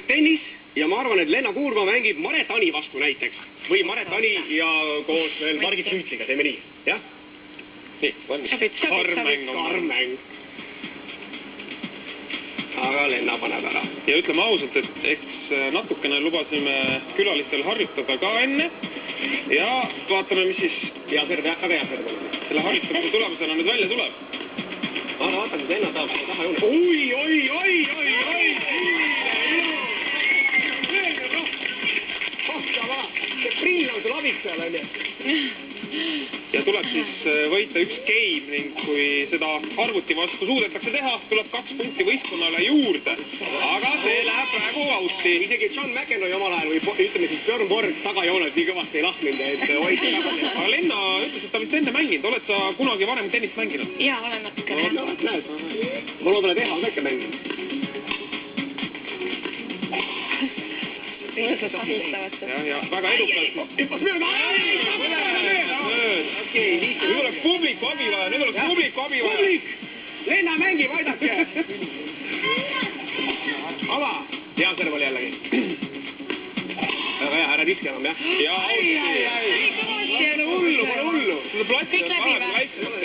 tennis ja ma arvan, et Lenna Kuurma mängib Mare Tani vastu näiteks. Või Mare Tani ja koos veel Margit Rüütliga, teeme nii, jah? Nii, valmis. Karmäng. Aga Lenna paneb ära. Ja ütleme ausalt, et eks natukene lubasime külalistel harjutada ka enne. Ja vaatame, mis siis... Ja serve, väga hea serve. Selle harjutamise tulemusena nüüd välja tuleb. Anna vaata, kui Lenna tahab seda taha joone. Oi! See prill on sul abiks seal, on ju? Ja tuleb siis võita üks game ning kui seda arvuti vastu suudetakse teha, tuleb 2 punkti võistkonnale juurde. Aga see läheb praegu auti. Isegi John McEnroe omal ajal või ütleme siis Björn Borg tagajoonelt nii kõvasti ei lahminud, et hoidis tagasi. Aga Lenna ütles, et ta vist enne mänginud. Oled sa kunagi varem tennist mänginud? Jaa, olen natukene. Ma loodan, et Eha on äkki mänginud. Inimesed asistavad. Ja väga edukalt. Hüppas mööda! Nüüd oleks publiku abi vaja. Lenna mängib, aidake! Ava! Hea serv oli jällegi. Väga hea, ära diski enam, jah? Ja Pole hullu! Seda platsi on vahepeal väiksemaks.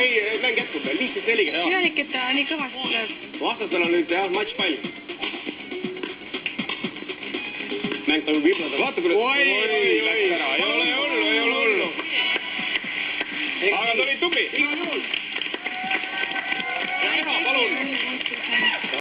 Ei, mäng jätkub veel, 15-4. Süvenik, et ta nii kõvasti lööb. Vastastel on nüüd jah, matšpall. Mäng toimub viblada, vaata kuidas... Oi, läks ära, ei ole hullu. Aga ta oli tubli. Igal juhul. Ja Eha, palun.